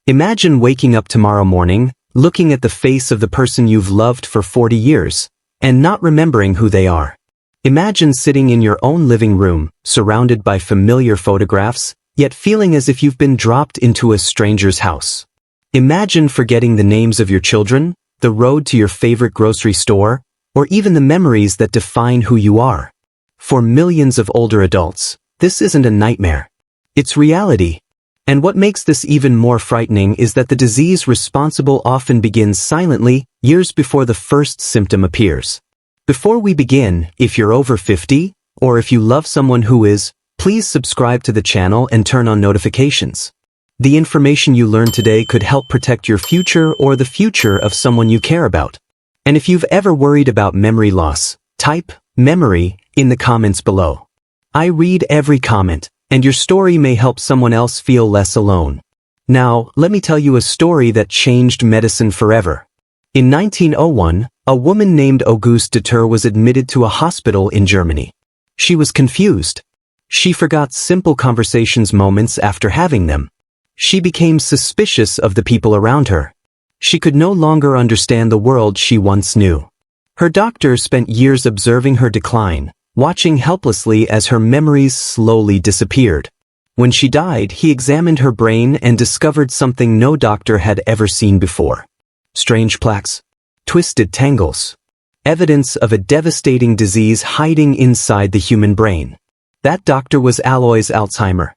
Imagine waking up tomorrow morning, looking at the face of the person you've loved for 40 years, and not remembering who they are. Imagine sitting in your own living room, surrounded by familiar photographs, yet feeling as if you've been dropped into a stranger's house. Imagine forgetting the names of your children, the road to your favorite grocery store, or even the memories that define who you are. For millions of older adults, this isn't a nightmare. It's reality. And what makes this even more frightening is that the disease responsible often begins silently, years before the first symptom appears. Before we begin, if you're over 50, or if you love someone who is, please subscribe to the channel and turn on notifications. The information you learn today could help protect your future or the future of someone you care about. And if you've ever worried about memory loss, type memory in the comments below. I read every comment, and your story may help someone else feel less alone. Now, let me tell you a story that changed medicine forever. In 1901, a woman named Auguste Deter was admitted to a hospital in Germany. She was confused. She forgot simple conversations moments after having them. She became suspicious of the people around her. She could no longer understand the world she once knew. Her doctor spent years observing her decline, watching helplessly as her memories slowly disappeared. When she died, he examined her brain and discovered something no doctor had ever seen before. Strange plaques, twisted tangles, evidence of a devastating disease hiding inside the human brain. That doctor was Alois Alzheimer.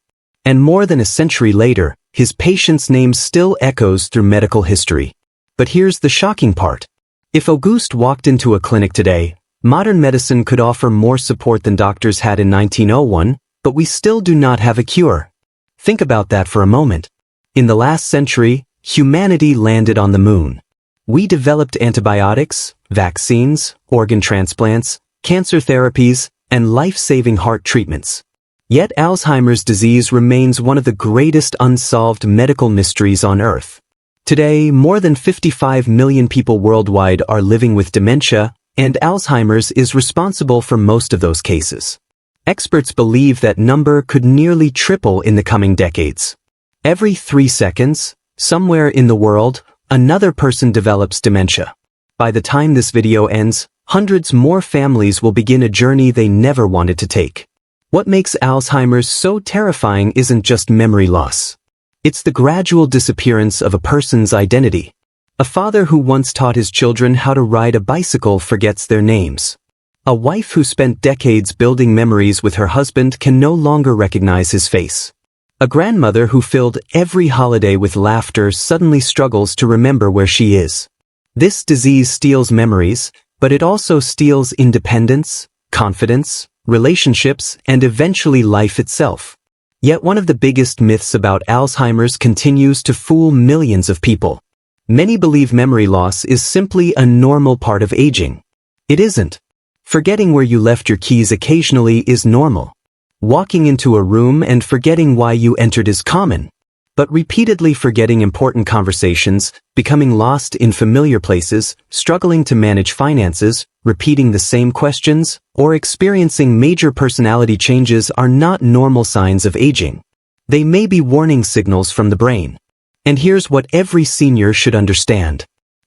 And more than a century later, his patient's name still echoes through medical history. But here's the shocking part. If Auguste walked into a clinic today, modern medicine could offer more support than doctors had in 1901, but we still do not have a cure. Think about that for a moment. In the last century, humanity landed on the moon. We developed antibiotics, vaccines, organ transplants, cancer therapies, and life-saving heart treatments. Yet Alzheimer's disease remains one of the greatest unsolved medical mysteries on Earth. Today, more than 55 million people worldwide are living with dementia, and Alzheimer's is responsible for most of those cases. Experts believe that number could nearly triple in the coming decades. Every 3 seconds, somewhere in the world, another person develops dementia. By the time this video ends, hundreds more families will begin a journey they never wanted to take. What makes Alzheimer's so terrifying isn't just memory loss. It's the gradual disappearance of a person's identity. A father who once taught his children how to ride a bicycle forgets their names. A wife who spent decades building memories with her husband can no longer recognize his face. A grandmother who filled every holiday with laughter suddenly struggles to remember where she is. This disease steals memories, but it also steals independence, confidence, relationships, and eventually life itself. Yet one of the biggest myths about Alzheimer's continues to fool millions of people. Many believe memory loss is simply a normal part of aging. It isn't. Forgetting where you left your keys occasionally is normal. Walking into a room and forgetting why you entered is common. But repeatedly forgetting important conversations, becoming lost in familiar places, struggling to manage finances, repeating the same questions, or experiencing major personality changes are not normal signs of aging. They may be warning signals from the brain. And here's what every senior should understand.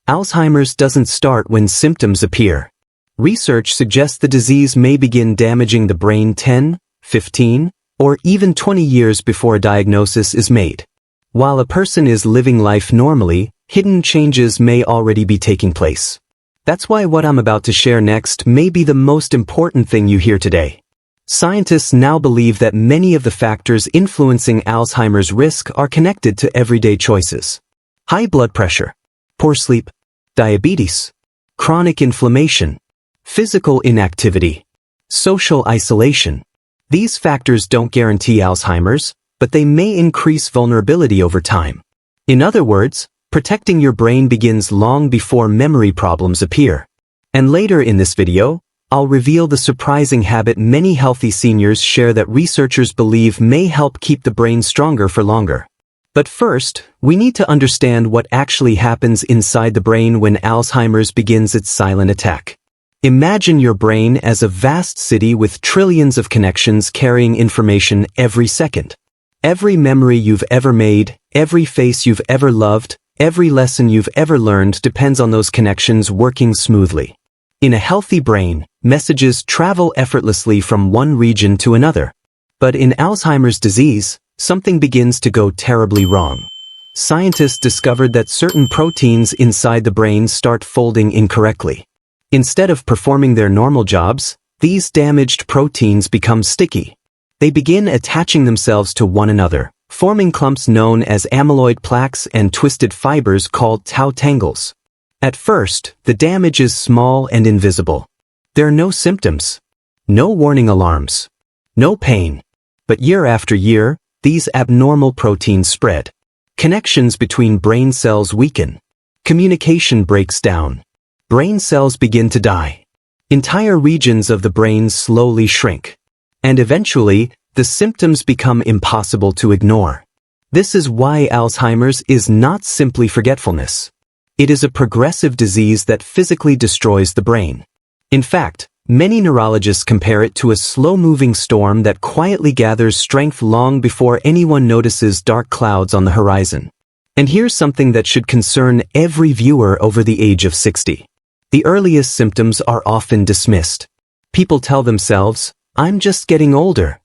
Alzheimer's doesn't start when symptoms appear. Research suggests the disease may begin damaging the brain 10, 15, or even 20 years before a diagnosis is made. While a person is living life normally, hidden changes may already be taking place. That's why what I'm about to share next may be the most important thing you hear today. Scientists now believe that many of the factors influencing Alzheimer's risk are connected to everyday choices. High blood pressure, poor sleep, diabetes, chronic inflammation, physical inactivity, social isolation. These factors don't guarantee Alzheimer's, but they may increase vulnerability over time. In other words, protecting your brain begins long before memory problems appear. And later in this video, I'll reveal the surprising habit many healthy seniors share that researchers believe may help keep the brain stronger for longer. But first, we need to understand what actually happens inside the brain when Alzheimer's begins its silent attack. Imagine your brain as a vast city with trillions of connections carrying information every second. Every memory you've ever made, Every face you've ever loved, every lesson you've ever learned depends on those connections working smoothly. In a healthy brain, messages travel effortlessly from one region to another. But in Alzheimer's disease, something begins to go terribly wrong. Scientists discovered that certain proteins inside the brain start folding incorrectly. Instead of performing their normal jobs, these damaged proteins become sticky. They begin attaching themselves to one another, forming clumps known as amyloid plaques and twisted fibers called tau tangles. At first, the damage is small and invisible. There are no symptoms, no warning alarms, no pain. But year after year, these abnormal proteins spread. Connections between brain cells weaken. Communication breaks down. Brain cells begin to die. Entire regions of the brain slowly shrink. And eventually, the symptoms become impossible to ignore. This is why Alzheimer's is not simply forgetfulness. It is a progressive disease that physically destroys the brain. In fact, many neurologists compare it to a slow-moving storm that quietly gathers strength long before anyone notices dark clouds on the horizon. And here's something that should concern every viewer over the age of 60. The earliest symptoms are often dismissed. People tell themselves, "I'm just getting older."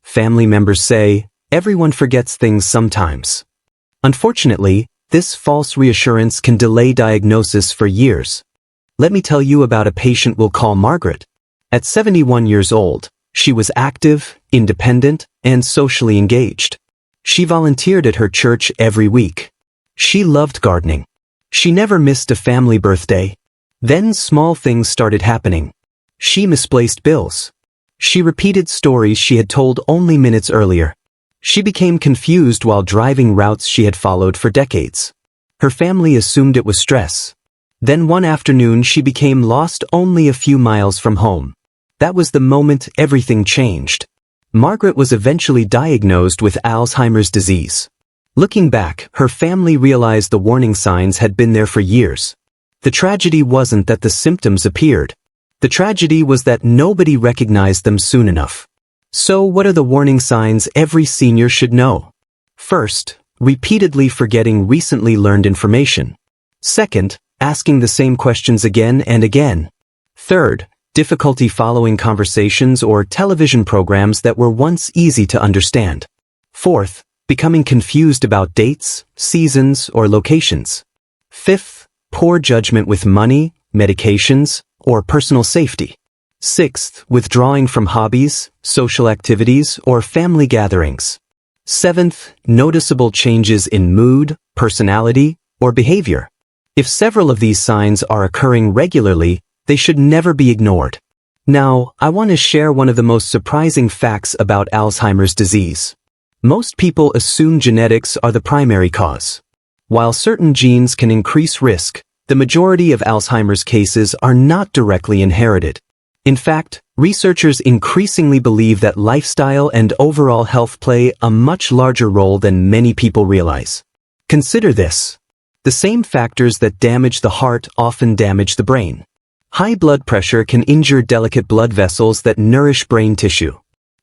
Family members say, "Everyone forgets things sometimes." Unfortunately, this false reassurance can delay diagnosis for years. Let me tell you about a patient we'll call Margaret. At 71 years old, she was active, independent, and socially engaged. She volunteered at her church every week. She loved gardening. She never missed a family birthday. Then small things started happening. She misplaced bills. She repeated stories she had told only minutes earlier. She became confused while driving routes she had followed for decades. Her family assumed it was stress. Then one afternoon she became lost only a few miles from home. That was the moment everything changed. Margaret was eventually diagnosed with Alzheimer's disease. Looking back, her family realized the warning signs had been there for years. The tragedy wasn't that the symptoms appeared. The tragedy was that nobody recognized them soon enough. So what are the warning signs every senior should know? First, repeatedly forgetting recently learned information. Second, asking the same questions again and again. Third, difficulty following conversations or television programs that were once easy to understand. Fourth, becoming confused about dates, seasons, or locations. Fifth, poor judgment with money, medications, or personal safety. Sixth, withdrawing from hobbies, social activities, or family gatherings. Seventh, noticeable changes in mood, personality, or behavior. If several of these signs are occurring regularly, they should never be ignored. Now, I want to share one of the most surprising facts about Alzheimer's disease. Most people assume genetics are the primary cause. While certain genes can increase risk, the majority of Alzheimer's cases are not directly inherited. In fact, researchers increasingly believe that lifestyle and overall health play a much larger role than many people realize. Consider this. The same factors that damage the heart often damage the brain. High blood pressure can injure delicate blood vessels that nourish brain tissue.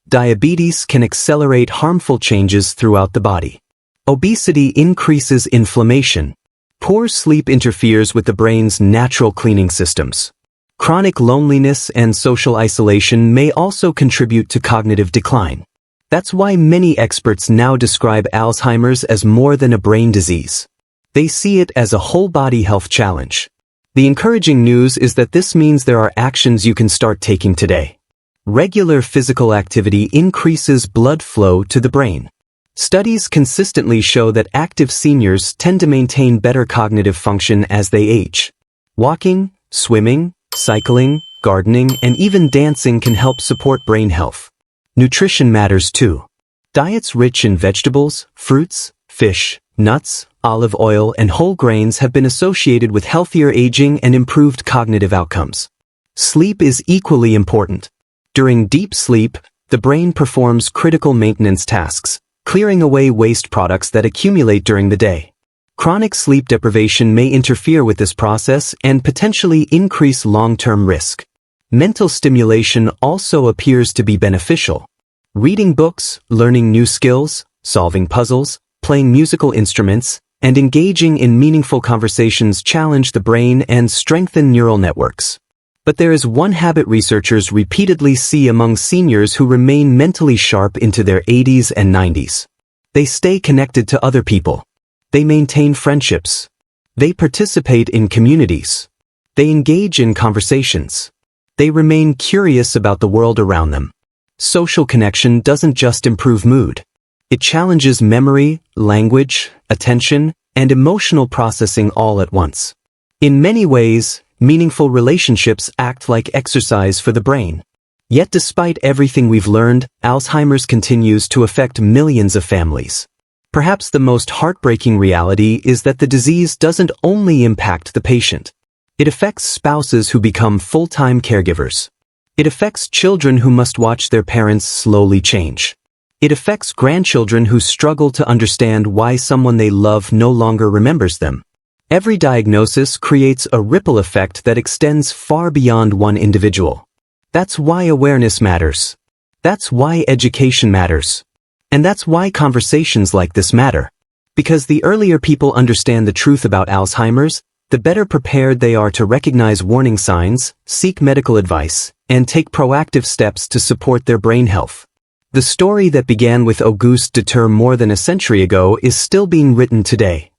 Diabetes can accelerate harmful changes throughout the body. Obesity increases inflammation. Poor sleep interferes with the brain's natural cleaning systems. Chronic loneliness and social isolation may also contribute to cognitive decline. That's why many experts now describe Alzheimer's as more than a brain disease. They see it as a whole-body health challenge. The encouraging news is that this means there are actions you can start taking today. Regular physical activity increases blood flow to the brain. Studies consistently show that active seniors tend to maintain better cognitive function as they age. Walking, swimming, cycling, gardening, and even dancing can help support brain health. Nutrition matters too. Diets rich in vegetables, fruits, fish, nuts, olive oil, and whole grains have been associated with healthier aging and improved cognitive outcomes. Sleep is equally important. During deep sleep, the brain performs critical maintenance tasks, clearing away waste products that accumulate during the day. Chronic sleep deprivation may interfere with this process and potentially increase long-term risk. Mental stimulation also appears to be beneficial. Reading books, learning new skills, solving puzzles, playing musical instruments, and engaging in meaningful conversations challenge the brain and strengthen neural networks. But there is one habit researchers repeatedly see among seniors who remain mentally sharp into their 80s and 90s. They stay connected to other people. They maintain friendships. They participate in communities. They engage in conversations. They remain curious about the world around them. Social connection doesn't just improve mood. It challenges memory, language, attention, and emotional processing all at once. In many ways, meaningful relationships act like exercise for the brain. Yet despite everything we've learned, Alzheimer's continues to affect millions of families. Perhaps the most heartbreaking reality is that the disease doesn't only impact the patient. It affects spouses who become full-time caregivers. It affects children who must watch their parents slowly change. It affects grandchildren who struggle to understand why someone they love no longer remembers them. Every diagnosis creates a ripple effect that extends far beyond one individual. That's why awareness matters. That's why education matters. And that's why conversations like this matter. Because the earlier people understand the truth about Alzheimer's, the better prepared they are to recognize warning signs, seek medical advice, and take proactive steps to support their brain health. The story that began with Auguste Deter more than a century ago is still being written today.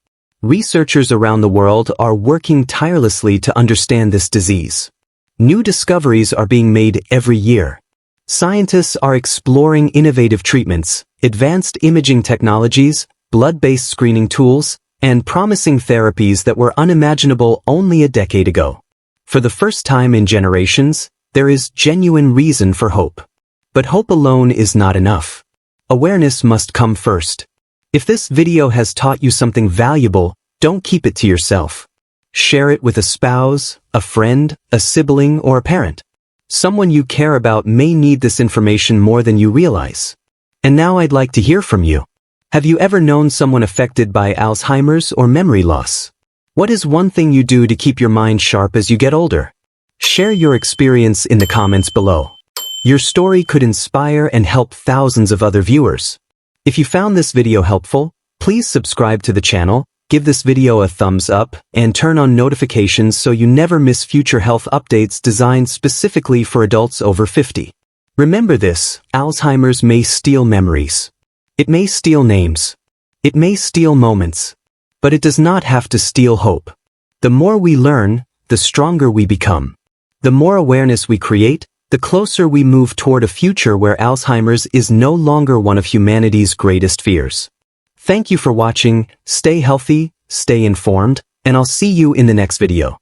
Researchers around the world are working tirelessly to understand this disease. New discoveries are being made every year. Scientists are exploring innovative treatments, advanced imaging technologies, blood-based screening tools, and promising therapies that were unimaginable only a decade ago. For the first time in generations, there is genuine reason for hope. But hope alone is not enough. Awareness must come first. If this video has taught you something valuable, don't keep it to yourself. Share it with a spouse, a friend, a sibling, or a parent. Someone you care about may need this information more than you realize. And now I'd like to hear from you. Have you ever known someone affected by Alzheimer's or memory loss? What is one thing you do to keep your mind sharp as you get older? Share your experience in the comments below. Your story could inspire and help thousands of other viewers. If you found this video helpful, please subscribe to the channel, give this video a thumbs up, and turn on notifications so you never miss future health updates designed specifically for adults over 50. Remember this, Alzheimer's may steal memories. It may steal names. It may steal moments. But it does not have to steal hope. The more we learn, the stronger we become. The more awareness we create, the closer we move toward a future where Alzheimer's is no longer one of humanity's greatest fears. Thank you for watching, stay healthy, stay informed, and I'll see you in the next video.